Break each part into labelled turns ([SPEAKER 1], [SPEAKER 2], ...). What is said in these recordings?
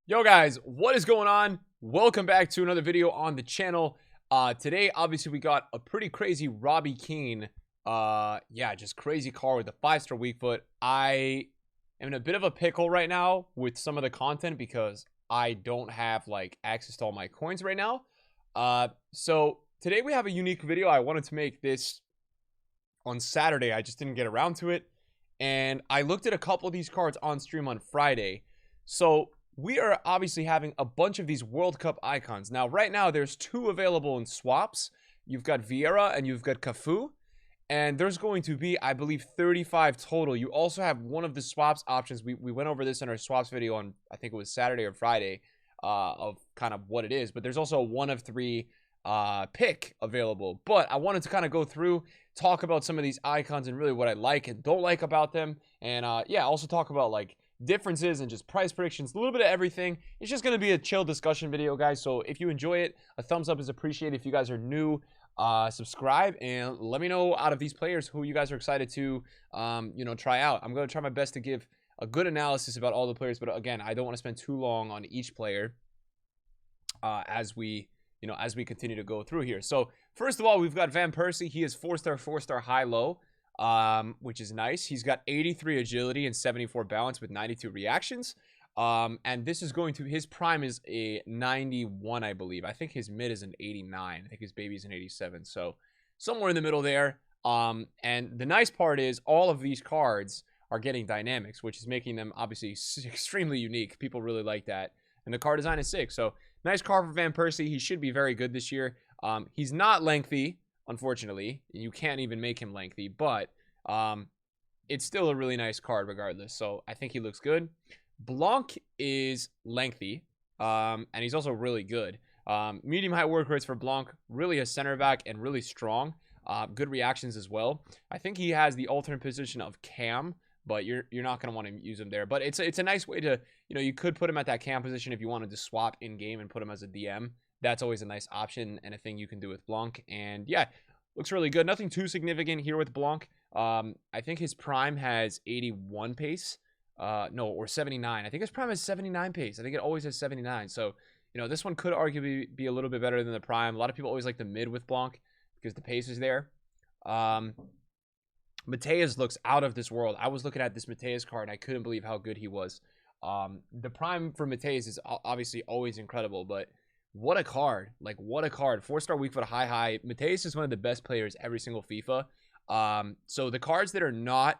[SPEAKER 1] Yo guys, what is going on? Welcome back to another video on the channel. Today obviously we got a pretty crazy Robbie Keane. Yeah, just crazy car with a 5-star weak foot. I am in a bit of a pickle right now with some of the content because I don't have like access to all my coins right now. So today we have a unique video. I wanted to make this on Saturday. I just didn't get around to it. And I looked at a couple of these cards on stream on Friday. So we are obviously having a bunch of these World Cup icons. Now, right now, there's two available in swaps. You've got Vieira and you've got Cafu. And there's going to be, I believe, 35 total. You also have one of the swaps options. We went over this in our swaps video on, I think it was Saturday or Friday, of kind of what it is. But there's also a 1 of 3 pick available. But I wanted to kind of go through, talk about some of these icons and really what I like and don't like about them. And yeah, also talk about like differences and just price predictions, a little bit of everything. It's just going to be a chill discussion video, guys. So if you enjoy it, a thumbs up is appreciated. If you guys are new, subscribe and let me know out of these players who you guys are excited to try out. I'm going to try my best to give a good analysis about all the players, but again, I don't want to spend too long on each player as we continue to go through here. So first of all, we've got Van Persie. He is 4-star, 4-star high-low, which is nice. He's got 83 agility and 74 balance with 92 reactions. And this is going to, his prime is a 91, I believe. I think his mid is an 89. I think his baby is an 87. So somewhere in the middle there. And the nice part is all of these cards are getting dynamics, which is making them obviously extremely unique. People really like that. And the card design is sick. So nice card for Van Persie. He should be very good this year. He's not lengthy, unfortunately. You can't even make him lengthy, but it's still a really nice card regardless. So I think he looks good. Blanc is lengthy, and he's also really good. Medium height work rates for Blanc, really a center back and really strong. Good reactions as well. I think he has the alternate position of Cam, but you're not going to want to use him there. But it's a nice way to, you could put him at that Cam position if you wanted to swap in game and put him as a DM. That's always a nice option and a thing you can do with Blanc. And yeah, looks really good. Nothing too significant here with Blanc. I think his prime has 81 pace. No, or 79. I think his prime has 79 pace. I think it always has 79. So, this one could arguably be a little bit better than the prime. A lot of people always like the mid with Blanc because the pace is there. Matthaus looks out of this world. I was looking at this Matthaus card and I couldn't believe how good he was. The prime for Matthaus is obviously always incredible, but what a card. Like, what a card. 4-star weak foot, high. Matthaus is one of the best players every single FIFA. So the cards that are not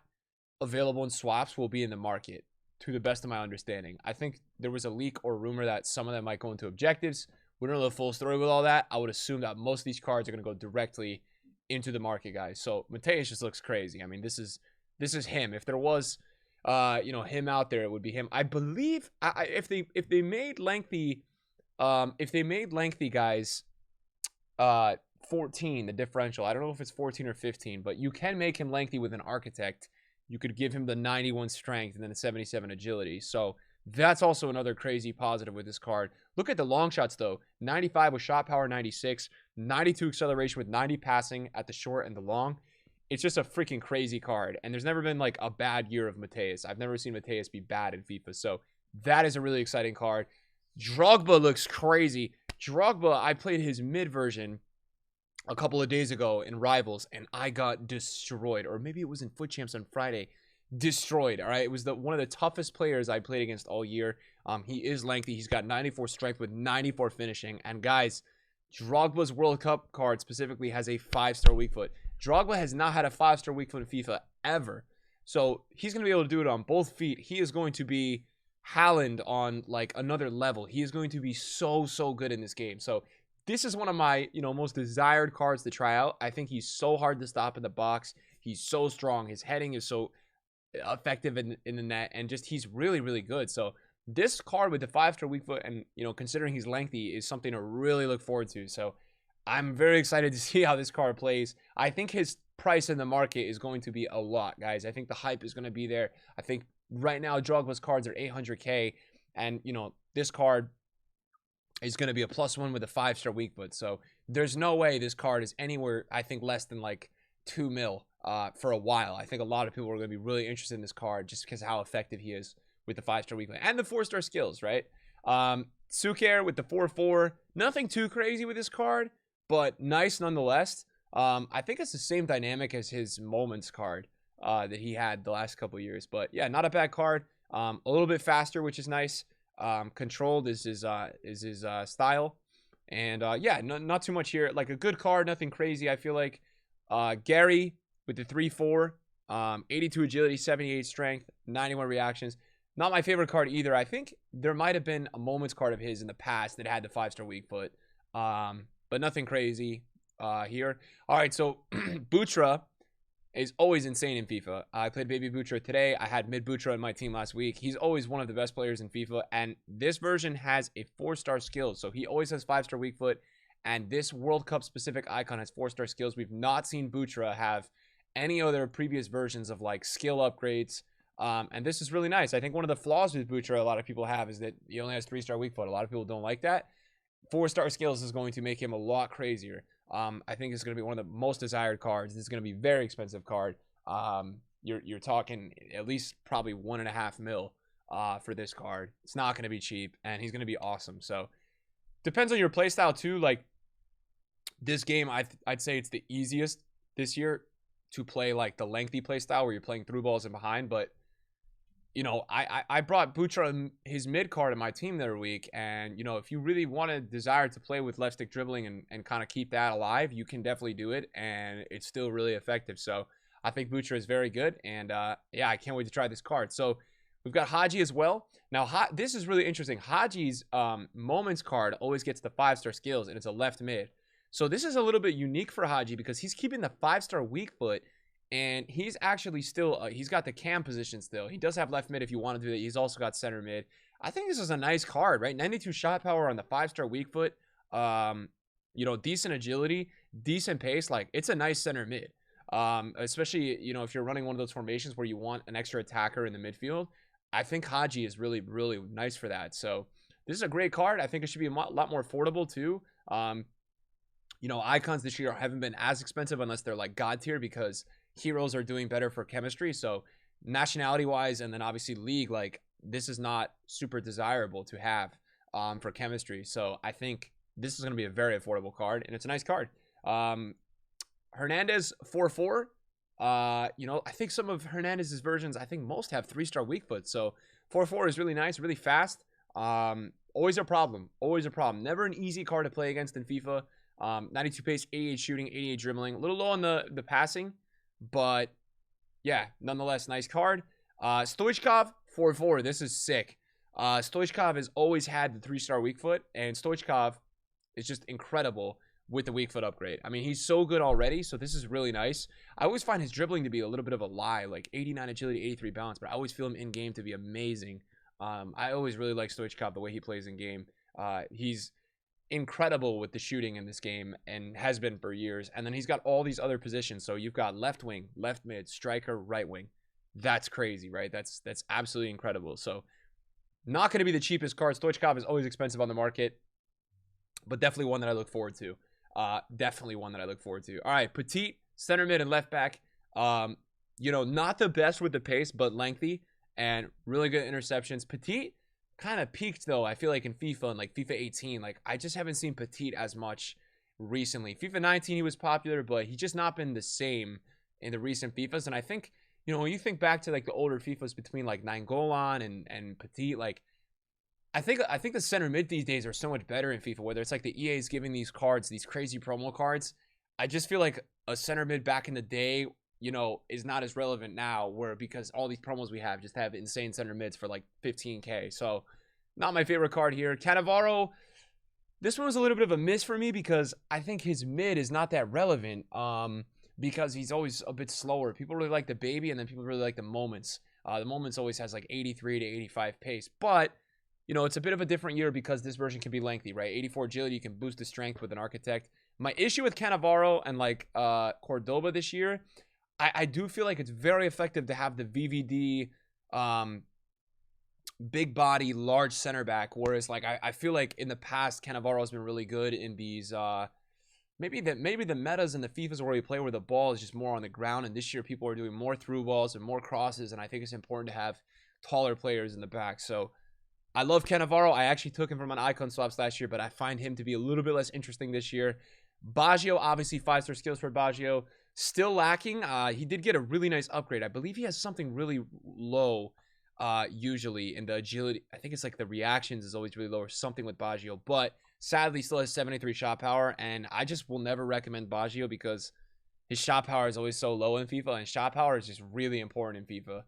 [SPEAKER 1] available in swaps will be in the market, to the best of my understanding. I think there was a leak or rumor that some of them might go into objectives. We don't know the full story with all that. I would assume that most of these cards are going to go directly into the market, guys. So Matthaus just looks crazy. I mean, this is him. If there was him out there, it would be him. I believe if they made lengthy guys 14, the differential, I don't know if it's 14 or 15, but you can make him lengthy with an architect. You could give him the 91 strength and then a 77 agility. So that's also another crazy positive with this card. Look at the long shots, though. 95 with shot power, 96. 92 acceleration with 90 passing at the short and the long. It's just a freaking crazy card. And there's never been, like, a bad year of Matthaus. I've never seen Matthaus be bad in FIFA. So that is a really exciting card. Drogba looks crazy. Drogba, I played his mid version a couple of days ago in Rivals, and I got destroyed. Or maybe it was in Foot Champs on Friday. Destroyed. All right, it was one of the toughest players I played against all year. He is lengthy. He's got 94 strength with 94 finishing. And guys, Drogba's World Cup card specifically has a 5-star weak foot. Drogba has not had a 5-star weak foot in FIFA ever. So he's going to be able to do it on both feet. He is going to be Haaland on like another level. He is going to be so good in this game. So this is one of my, most desired cards to try out. I think he's so hard to stop in the box. He's so strong. His heading is so effective in the net, and just he's really good. So this card with the 5-star weak foot and considering he's lengthy is something to really look forward to. So I'm very excited to see how this card plays. I think his price in the market is going to be a lot, guys. I think the hype is going to be there. I think right now Drogba's cards are 800k, and this card is going to be a +1 with a 5-star weak foot. So there's no way this card is anywhere, I think, less than like 2 mil for a while. I think a lot of people are going to be really interested in this card just because of how effective he is with the 5-star weak foot and the 4-star skills, right? Suker with the 4/4. Nothing too crazy with this card, but nice nonetheless. I think it's the same dynamic as his Moments card that he had the last couple years. But yeah, not a bad card. A little bit faster, which is nice. Controlled is his style. And yeah, not too much here. Like a good card, nothing crazy, I feel like. Gary with the 3/4. 82 agility, 78 strength, 91 reactions. Not my favorite card either. I think there might have been a Moments card of his in the past that had the 5-star weak foot. But nothing crazy here. All right, so Butra is always insane in FIFA. I played Baby Butra today. I had Mid Butra in my team last week. He's always one of the best players in FIFA, and this version has a 4-star skill. So he always has 5-star weak foot, and this World Cup specific icon has 4-star skills. We've not seen Butra have any other previous versions of like skill upgrades. And this is really nice. I think one of the flaws with Butra a lot of people have is that he only has 3-star weak foot. A lot of people don't like that. 4-star skills is going to make him a lot crazier. I think it's going to be one of the most desired cards. This is going to be a very expensive card. You're talking at least probably 1.5 mil for this card. It's not going to be cheap, and he's going to be awesome. So depends on your playstyle too. Like this game, I'd say it's the easiest this year to play like the lengthy playstyle where you're playing through balls and behind. But you know, I brought Butra his mid card in my team the other week, and you know, if you really want to desire to play with left stick dribbling and kind of keep that alive, you can definitely do it, and it's still really effective. So I think Butra is very good, and yeah, I can't wait to try this card. So we've got Hagi as well. Now this is really interesting. Hagi's Moments card always gets the 5-star skills, and it's a left mid. So this is a little bit unique for Hagi because he's keeping the 5-star weak foot, and he's actually still, he's got the cam position still. He does have left mid if you want to do that. He's also got center mid. I think this is a nice card, right? 92 shot power on the 5-star weak foot. You know, decent agility, decent pace. Like, it's a nice center mid. Especially, you know, if you're running one of those formations where you want an extra attacker in the midfield. I think Hagi is really, really nice for that. So this is a great card. I think it should be a lot more affordable too. You know, icons this year haven't been as expensive unless they're like god tier because heroes are doing better for chemistry. So nationality wise, and then obviously league, like this is not super desirable to have for chemistry. So I think this is going to be a very affordable card, and it's a nice card. Hernandez 4/4. You know, I think some of Hernandez's versions, I think most have 3-star weak foot. So 4/4 is really nice, really fast. Always a problem. Always a problem. Never an easy card to play against in FIFA. 92 pace, 88 shooting, 88 dribbling. A little low on the passing, but yeah, nonetheless, nice card. Stoichkov 4/4. This is sick. Stoichkov has always had the 3-star weak foot, and Stoichkov is just incredible with the weak foot upgrade. I mean, he's so good already, so this is really nice. I always find his dribbling to be a little bit of a lie, like 89 agility, 83 balance, but I always feel him in game to be amazing. I always really like Stoichkov, the way he plays in game. He's incredible with the shooting in this game and has been for years. And then he's got all these other positions. So you've got left wing, left mid, striker, right wing. That's crazy, right? That's absolutely incredible. So not going to be the cheapest card. Stoichkov is always expensive on the market, but definitely one that I look forward to. Definitely one that I look forward to. All right, Petit, center mid and left back. You know, not the best with the pace, but lengthy and really good interceptions. Petit kind of peaked though, I feel like in FIFA and like FIFA 18. Like I just haven't seen Petit as much recently. FIFA 19 he was popular, but he's just not been the same in the recent FIFAs. And I think, you know, when you think back to like the older FIFAs between like Nainggolan and Petit, like I think the center mid these days are so much better in FIFA, whether it's like the EA's giving these cards, these crazy promo cards. I just feel like a center mid back in the day, you know, is not as relevant now, where because all these promos we have just have insane center mids for like 15K. So not my favorite card here. Cannavaro, this one was a little bit of a miss for me because I think his mid is not that relevant because he's always a bit slower. People really like the baby, and then people really like the Moments. The Moments always has like 83 to 85 pace, but you know, it's a bit of a different year because this version can be lengthy, right? 84 agility, you can boost the strength with an architect. My issue with Cannavaro and like Cordoba this year, I do feel like it's very effective to have the VVD big body, large center back. Whereas like I feel like in the past, Cannavaro has been really good in these maybe the metas and the FIFAs where we play where the ball is just more on the ground. And this year people are doing more through balls and more crosses. And I think it's important to have taller players in the back. So I love Cannavaro. I actually took him from an icon swaps last year, but I find him to be a little bit less interesting this year. Baggio, obviously 5-star skills for Baggio. Still lacking. He did get a really nice upgrade. I believe he has something really low usually in the agility. I think it's like the reactions is always really low or something with Baggio. But sadly, still has 73 shot power. And I just will never recommend Baggio because his shot power is always so low in FIFA. And shot power is just really important in FIFA.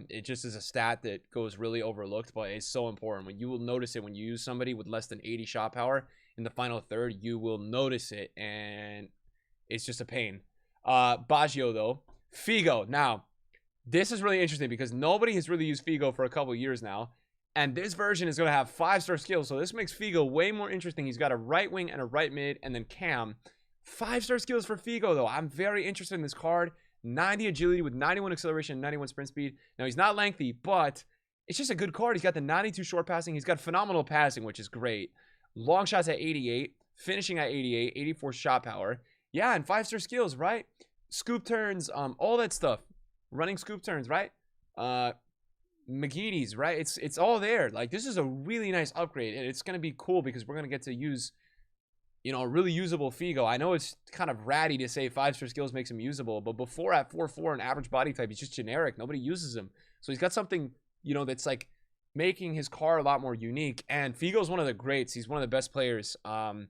[SPEAKER 1] It just is a stat that goes really overlooked, but it's so important. When you will notice it when you use somebody with less than 80 shot power in the final third, you will notice it, and it's just a pain. Baggio though, Figo. Now, this is really interesting because nobody has really used Figo for a couple of years now, and this version is going to have 5-star skills, so this makes Figo way more interesting. He's got a right wing and a right mid, and then Cam. 5-star skills for Figo though. I'm very interested in this card. 90 agility with 91 acceleration and 91 sprint speed. Now, he's not lengthy, but it's just a good card. He's got the 92 short passing. He's got phenomenal passing, which is great. Long shots at 88. Finishing at 88. 84 shot power. Yeah, and 5-star skills, right? Scoop turns, all that stuff. Running scoop turns, right? McGeedy's, right? It's all there. Like, this is a really nice upgrade, and it's going to be cool because we're going to get to use, you know, a really usable Figo. I know it's kind of ratty to say 5-star skills makes him usable, but before at 4-4 and average body type, he's just generic. Nobody uses him. So he's got something, you know, that's like making his car a lot more unique. And Figo's one of the greats. He's one of the best players to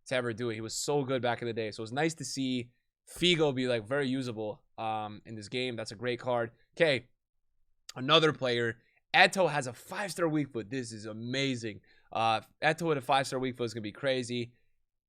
[SPEAKER 1] ever do it. He was so good back in the day. So it's nice to see Figo be like very usable in this game. That's a great card. Okay, another player. Eto has a 5-star weak foot. This is amazing. Eto with a 5-star weak foot is going to be crazy.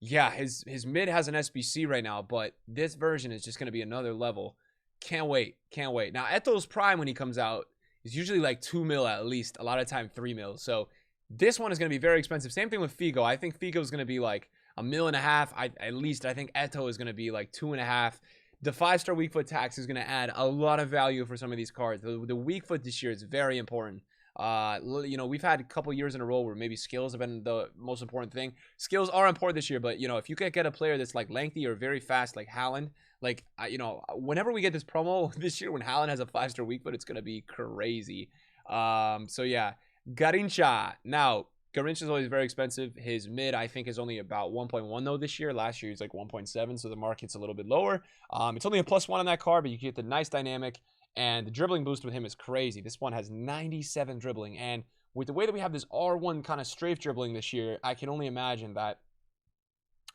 [SPEAKER 1] Yeah, his mid has an SBC right now, but this version is just going to be another level. Can't wait. Can't wait. Now, Eto's prime when he comes out is usually like 2 mil at least. A lot of time 3 mil. So this one is going to be very expensive. Same thing with Figo. I think Figo is going to be like $1.5 million. At least I think Eto is going to be like 2.5. The 5-star weak foot tax is going to add a lot of value for some of these cards. The weak foot this year is very important. You know, we've had a couple years in a row where maybe skills have been the most important thing. Skills are important this year, but you know, if you can get a player that's like lengthy or very fast, like Haaland, like you know, whenever we get this promo this year when Haaland has a 5-star weak foot, it's gonna be crazy. So yeah, Garrincha. Now, Garrincha is always very expensive. His mid, I think, is only about 1.1 though this year. Last year he was like 1.7, so the market's a little bit lower. It's only a +1 on that card, but you get the nice dynamic. And the dribbling boost with him is crazy. This one has 97 dribbling. And with the way that we have this R1 kind of strafe dribbling this year, I can only imagine that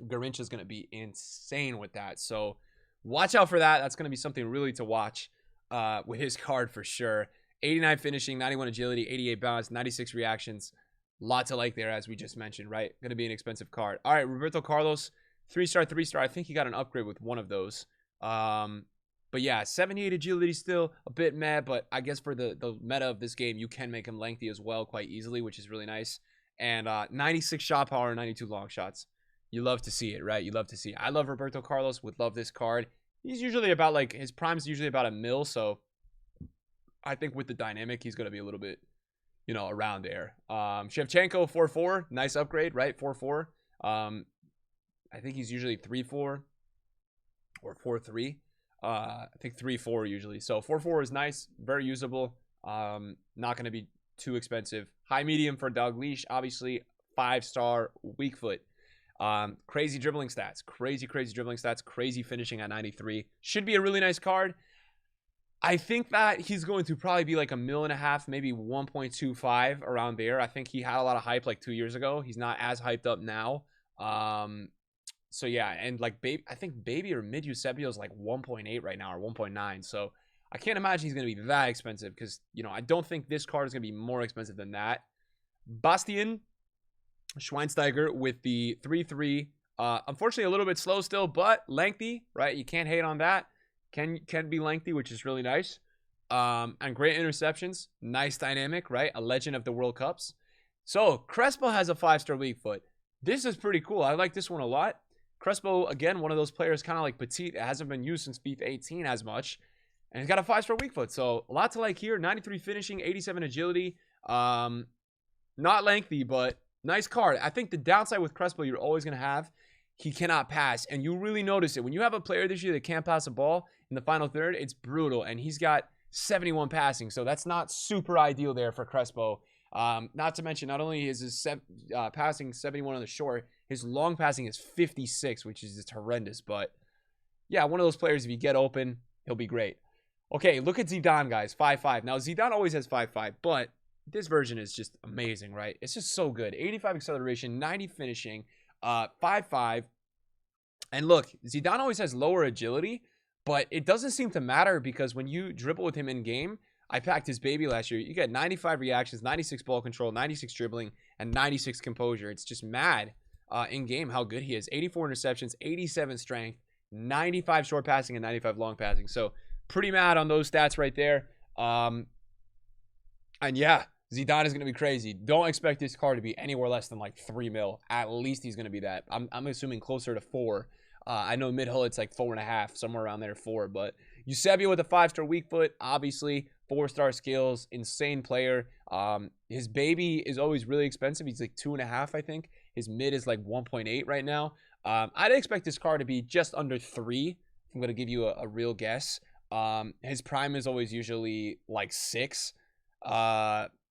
[SPEAKER 1] Garrincha is going to be insane with that. So watch out for that. That's going to be something really to watch with his card for sure. 89 finishing, 91 agility, 88 balance, 96 reactions. Lot to like there, as we just mentioned, right? Going to be an expensive card. All right, Roberto Carlos, 3-star, 3-star. I think he got an upgrade with one of those. But yeah, 78 agility still a bit meh, but I guess for the meta of this game, you can make him lengthy as well quite easily, which is really nice. And 96 shot power, 92 long shots. You love to see it, right? You love to see it. I love Roberto Carlos, would love this card. He's usually about like, his prime's usually about $1 mil, so I think with the dynamic, he's going to be a little bit, you know, around there. Shevchenko, 4-4, nice upgrade, right? 4-4. I think he's usually 3-4 or 4-3. I think 3-4 usually. So 4-4 is nice, very usable. Not going to be too expensive. High medium for Dalglish, obviously 5-star weak foot. Crazy dribbling stats, crazy dribbling stats, crazy finishing at 93. Should be a really nice card. I think that he's going to probably be like $1.5 million, maybe 1.25 around there. I think he had a lot of hype like 2 years ago. He's not as hyped up now. So yeah, and like I think Baby or Mid Eusebio is like 1.8 right now or 1.9. So I can't imagine he's going to be that expensive because, you know, I don't think this card is going to be more expensive than that. Bastian Schweinsteiger with the 3-3. Unfortunately, a little bit slow still, but lengthy, right? You can't hate on that. Can be lengthy, which is really nice. And great interceptions. Nice dynamic, right? A legend of the World Cups. So Crespo has a 5-star weak foot. This is pretty cool. I like this one a lot. Crespo, again, one of those players kind of like Petit. It hasn't been used since FIFA 18 as much. And he's got a 5-star weak foot. So a lot to like here. 93 finishing, 87 agility. Not lengthy, but nice card. I think the downside with Crespo you're always going to have, he cannot pass. And you really notice it. When you have a player this year that can't pass a ball in the final third, it's brutal. And he's got 71 passing. So that's not super ideal there for Crespo. Not to mention, not only is his passing 71 on the short, his long passing is 56, which is just horrendous. But yeah, one of those players, if you get open, he'll be great. Okay, look at Zidane, guys. 5'5". Now, Zidane always has 5'5", but this version is just amazing, right? It's just so good. 85 acceleration, 90 finishing, 5'5". And look, Zidane always has lower agility, but it doesn't seem to matter because when you dribble with him in game, I packed his baby last year. You get 95 reactions, 96 ball control, 96 dribbling, and 96 composure. It's just mad in game how good he is. 84 interceptions, 87 strength, 95 short passing, and 95 long passing. So pretty mad on those stats right there. And yeah, Zidane is going to be crazy. Don't expect this card to be anywhere less than like 3 mil. At least he's going to be that. I'm assuming closer to 4. I know mid-hull it's like 4.5, somewhere around there, 4. But Eusebio with a 5-star weak foot, obviously 4-star skills, insane player. His baby is always really expensive. He's like 2.5, I think. His mid is like 1.8 right now. I'd expect this card to be just under 3. I'm going to give you a real guess. His prime is always usually like 6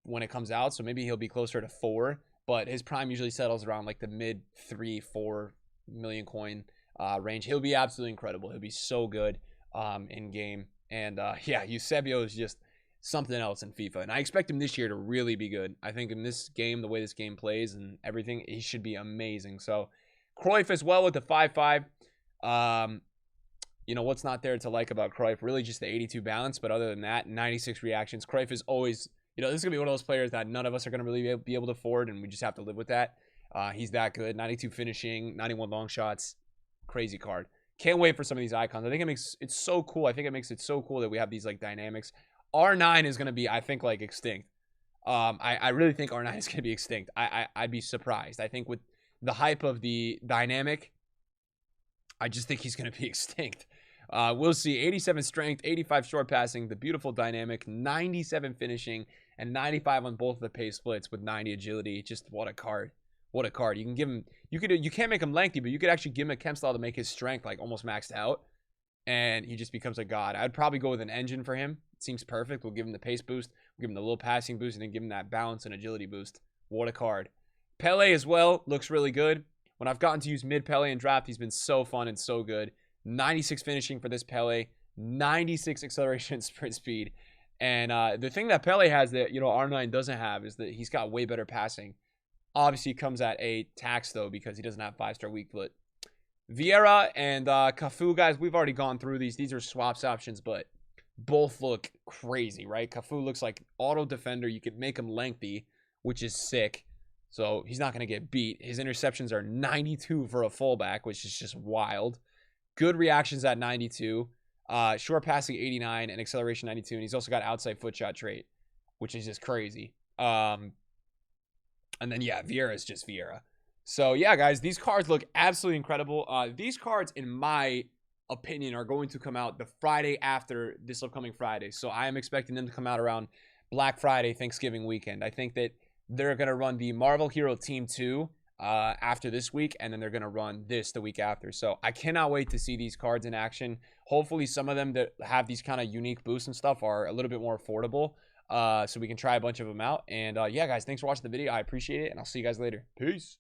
[SPEAKER 1] when it comes out. So maybe he'll be closer to 4. But his prime usually settles around like the mid 3-4 million coin range. He'll be absolutely incredible. He'll be so good in game. And yeah, Eusebio is just something else in FIFA. And I expect him this year to really be good. I think in this game, the way this game plays and everything, he should be amazing. So Cruyff as well with the 5'5". You know, what's not there to like about Cruyff? Really just the 82 balance. But other than that, 96 reactions. Cruyff is always, you know, this is going to be one of those players that none of us are going to really be able to afford. And we just have to live with that. He's that good. 92 finishing, 91 long shots. Crazy card. Can't wait for some of these icons. I think it makes it so cool. I think it makes it so cool that we have these like dynamics. R9 is going to be, I think, like extinct. I really think R9 is going to be extinct. I'd be surprised. I think with the hype of the dynamic, I just think he's going to be extinct. We'll see. 87 strength, 85 short passing, the beautiful dynamic, 97 finishing, and 95 on both of the pace splits with 90 agility. Just what a card. What a card. You can give him, you can't make him lengthy, but you could actually give him a chem style to make his strength like almost maxed out. And he just becomes a god. I'd probably go with an engine for him. It seems perfect. We'll give him the pace boost. We'll give him the little passing boost, and then give him that balance and agility boost. What a card. Pele as well. Looks really good. When I've gotten to use mid Pele in draft, he's been so fun and so good. 96 finishing for this Pele. 96 acceleration and sprint speed. And the thing that Pele has that, you know, R9 doesn't have is that he's got way better passing. Obviously, comes at a tax, though, because he doesn't have 5-star weak foot. Vieira and Cafu, guys, we've already gone through these. These are swaps options, but both look crazy, right? Cafu looks like auto defender. You could make him lengthy, which is sick. So he's not going to get beat. His interceptions are 92 for a fullback, which is just wild. Good reactions at 92. Short passing 89 and acceleration 92. And he's also got outside foot shot trait, which is just crazy. And then, yeah, Vieira is just Vieira. So, yeah, guys, these cards look absolutely incredible. These cards, in my opinion, are going to come out the Friday after this upcoming Friday. So, I am expecting them to come out around Black Friday, Thanksgiving weekend. I think that they're going to run the Marvel Hero Team 2 after this week, and then they're going to run this the week after. So, I cannot wait to see these cards in action. Hopefully, some of them that have these kind of unique boosts and stuff are a little bit more affordable. So we can try a bunch of them out. And yeah, guys, thanks for watching the video. I appreciate it, and I'll see you guys later. Peace.